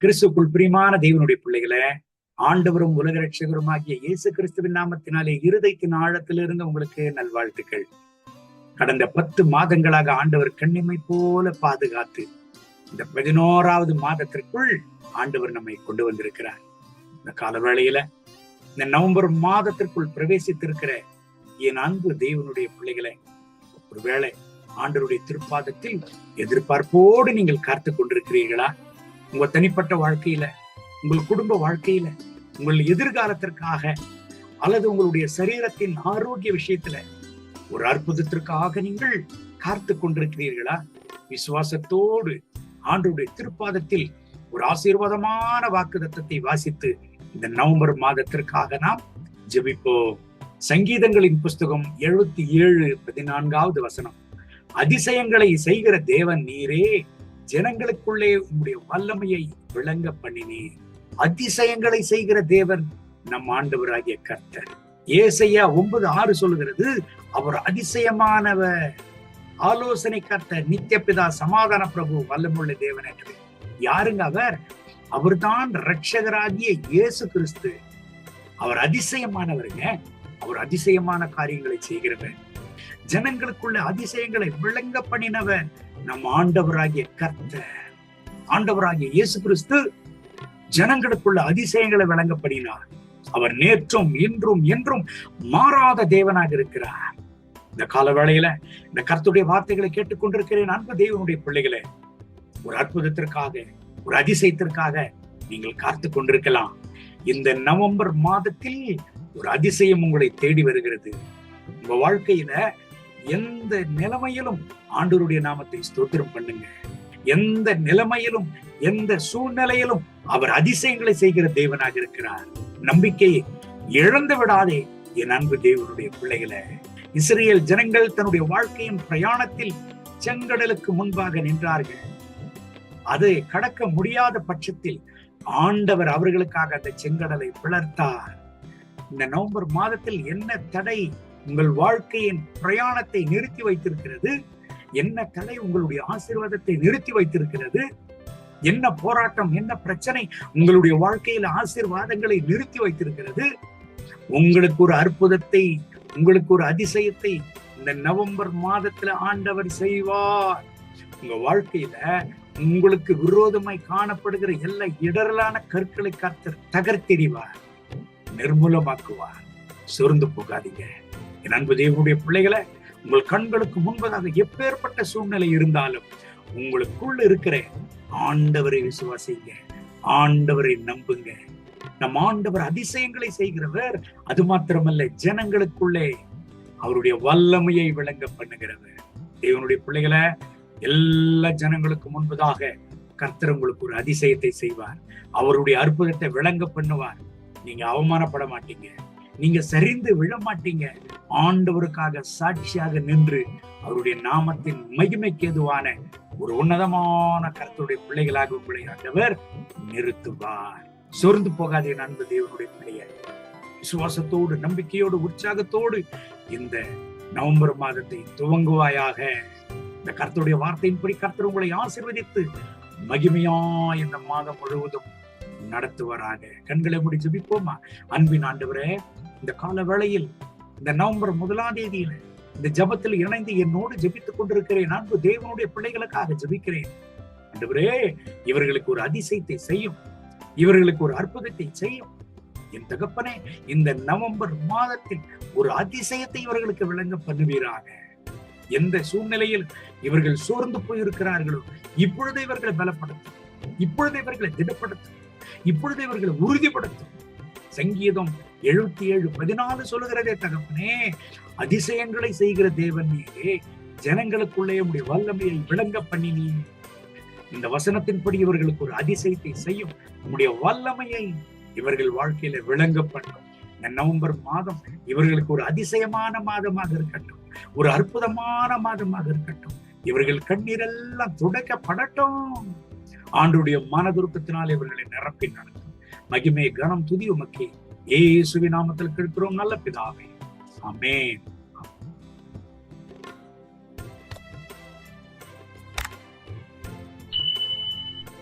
கிறிஸ்துக்குள் பிரியமான தேவனுடைய பிள்ளைகளை, ஆண்டவரும் உலக ரட்சகருமாகிய இயேசு கிறிஸ்துவின் நாமத்தினாலே இருதயத்தின் ஆழத்திலிருந்து உங்களுக்கு நல்வாழ்த்துக்கள். கடந்த 10 மாதங்களாக ஆண்டவர் கண்ணிமை போல பாதுகாத்து இந்த 11வது மாதத்திற்குள் ஆண்டவர் நம்மை கொண்டு வந்திருக்கிறார். இந்த கால வேளையில இந்த நவம்பர் மாதத்திற்குள் பிரவேசித்திருக்கிற என் அன்பு தேவனுடைய பிள்ளைகளை, ஒருவேளை ஆண்டவருடைய திருப்பாதத்தில் எதிர்பார்ப்போடு நீங்கள் காத்து கொண்டிருக்கிறீர்களா? உங்க தனிப்பட்ட வாழ்க்கையில, உங்கள் குடும்ப வாழ்க்கையில, உங்கள் எதிர்காலத்திற்காக அல்லது உங்களுடைய சரீரத்தின் ஆரோக்கிய விஷயத்துல ஒரு அற்புதத்திற்காக நீங்கள் காத்து கொண்டிருக்கிறீர்களா? விசுவாசத்தோடு ஆண்டவருடைய திருப்பாதத்தில் ஒரு ஆசீர்வாதமான வாக்குத்தத்தத்தை வாசித்து இந்த நவம்பர் மாதத்திற்காக நாம் ஜெபிப்போம். சங்கீதங்களின் புஸ்தகம் 77:14 வசனம். அதிசயங்களை செய்கிற தேவன் நீரே, ஜனங்களுக்குள்ளே உங்களுடைய வல்லமையை விளங்க பண்ணினீர். அதிசயங்களை செய்கிற தேவன் நம் ஆண்டவராகிய கர்த்தர். ஏசாயா 9:6 சொல்லுகிறது, அவர் அதிசயமானவர், ஆலோசனை கர்த்தர், நித்திய பிதா, சமாதான பிரபு, வல்லமுள்ள தேவன் என்று. யாருங்க அவர்? அவர்தான் இரட்சகராகிய இயேசு கிறிஸ்து. அவர் அதிசயமானவருங்க. அவர் அதிசயமான காரியங்களை செய்கிறவர். ஜனங்களுக்குள்ள அதிசயங்களை விளங்க பண்ணினவர் நம் ஆண்டவராகிய கர்த்தர். ஆண்டவராகிய இயேசு கிறிஸ்து ஜனங்களுக்குள்ள அதிசயங்களை விளங்க பண்ணினார். அவர் நேற்றும் இன்றும் என்றும் மாறாத தேவனாக இருக்கிறார். இந்த கால வேளையில இந்த கர்த்தருடைய வார்த்தைகளை கேட்டுக்கொண்டிருக்கிறேன் அன்பு தேவனுடைய பிள்ளைகளே, ஒரு அற்புதத்திற்காக, ஒரு அதிசயத்திற்காக நீங்கள் காத்து கொண்டிருக்கலாம். இந்த நவம்பர் மாதத்தில் ஒரு அதிசயம் உங்களை தேடி வருகிறது. உங்க வாழ்க்கையில எந்த நிலைமையிலும் ஆண்டவருடைய நாமத்தை ஸ்தோத்திரம் பண்ணுங்க. எந்த நிலைமையிலும், எந்த சூழ்நிலையிலும் அவர் அதிசயங்களை செய்கிற தேவனாக இருக்கிறார். நம்பிக்கையை இழந்து விடாதே என் அன்பு தேவனுடைய பிள்ளைகளை. இஸ்ரேல் ஜனங்கள் தன்னுடைய வாழ்க்கையின் பிரயாணத்தில் செங்கடலுக்கு முன்பாக நின்றார்கள். அதை கடக்க முடியாத பட்சத்தில் ஆண்டவர் அவர்களுக்காக அந்த செங்கடலை பிளர்த்தார். இந்த நவம்பர் மாதத்தில் என்ன தடை உங்கள் வாழ்க்கையின் பிரயாணத்தை நிறுத்தி வைத்திருக்கிறது? என்ன தடை உங்களுடைய ஆசீர்வாதத்தை நிறுத்தி வைத்திருக்கிறது? என்ன போராட்டம், என்ன பிரச்சனை உங்களுடைய வாழ்க்கையில ஆசீர்வாதங்களை நிறுத்தி வைத்திருக்கிறது? உங்களுக்கு ஒரு அற்புதத்தை, உங்களுக்கு ஒரு அதிசயத்தை இந்த நவம்பர் மாதத்துல ஆண்டவர் செய்வார். உங்க வாழ்க்கையில உங்களுக்கு விரோதமாய் காணப்படுகிற எல்லா இடரலான கற்களை கர்த்தர் தகர்த்தெறிவார், நிர்மூலமாக்குவார். சொர்ந்து போகாதீங்க என் அன்பு தேவனுடைய பிள்ளைகளை. உங்கள் கண்களுக்கு முன்பதாக எப்பேற்பட்ட சூழ்நிலை இருந்தாலும் உங்களுக்குள்ள இருக்கிற ஆண்டவரை விசுவாசிங்க, ஆண்டவரை நம்புங்க. நம் ஆண்டவர் அதிசயங்களை செய்கிறவர். அது மாத்திரமல்ல, ஜனங்களுக்குள்ளே அவருடைய வல்லமையை விளங்க பண்ணுகிறவர். தேவனுடைய பிள்ளைகளை, எல்லா ஜனங்களுக்கு முன்பதாக கர்த்தர் உங்களுக்கு ஒரு அதிசயத்தை செய்வார். அவருடைய அற்புதத்தை விளங்க பண்ணுவார். நீங்க அவமானப்பட மாட்டீங்க, நீங்க சரிந்து விழ மாட்டீங்க. ஆண்டவருக்காக சாட்சியாக நின்று அவருடைய நாமத்தின் மகிமைக்கு ஏதுவான ஒரு உன்னதமான கர்த்தருடைய பிள்ளைகளாக உங்களை ஆண்டவர் நிறுத்துவார். சொர்ந்து போகாதே அன்பு தேவனுடைய பிள்ளையை. விசுவாசத்தோடு, நம்பிக்கையோடு, உற்சாகத்தோடு இந்த நவம்பர் மாதத்தை துவங்குவாயாக. இந்த கர்த்தருடைய வார்த்தையின்படி கர்த்தர் உங்களை ஆசீர்வதித்து மகிமையா இந்த மாதம் முழுவதும் நடத்துவாராக. கண்களை மூடி ஜெபிப்போமா? அன்பின் ஆண்டவரே, இந்த கால வேளையில் இந்த நவம்பர் 1ஆம் தேதியில இந்த ஜெபத்தில் இணைந்து என்னோடு ஜெபித்துக் கொண்டிருக்கிறேன் அன்பு தேவனுடைய பிள்ளைகளுக்காக ஜெபிக்கிறேன். ஆண்டவரே, இவர்களுக்கு ஒரு அதிசயத்தை செய்யும், இவர்களுக்கு ஒரு அற்புதத்தை செய்யும். என் தகப்பனே, இந்த நவம்பர் மாதத்தில் ஒரு அதிசயத்தை இவர்களுக்கு விளங்க பண்ணுவீராக. எந்த சூழ்நிலையில் இவர்கள் சோர்ந்து போயிருக்கிறார்களோ இப்பொழுது இவர்களை பலப்படுத்தும், இப்பொழுது இவர்களை திடப்படுத்தும், இப்பொழுது இவர்களை உறுதிப்படுத்தும். சங்கீதம் 77:14 சொல்லுகிறதே தகப்பனே, அதிசயங்களை செய்கிற தேவன் நீரே, ஜனங்களுக்குள்ளே உடைய வல்லமையை விளங்க பண்ணினீ. இந்த வசனத்தின்படி இவர்களுக்கு ஒரு அதிசயத்தை செய்யும், உடைய வல்லமையை இவர்கள் வாழ்க்கையில விளங்க பண்ணும். இந்த நவம்பர் மாதம் இவர்களுக்கு ஒரு அதிசயமான மாதமாக இருக்கட்டும், ஒரு அற்புதமான மாதமாக இருக்கட்டும். இவர்கள் கண்ணீரெல்லாம் துடைக்கப்படட்டும். ஆண்டுடைய மனதுருக்கத்தினால் இவர்களை நிரப்பி நடத்தும். மகிமை, கனம், துதி உமக்கே. இயேசுவின் நாமத்தில் கேட்கிறோம் நல்ல பிதாவே. ஆமென்.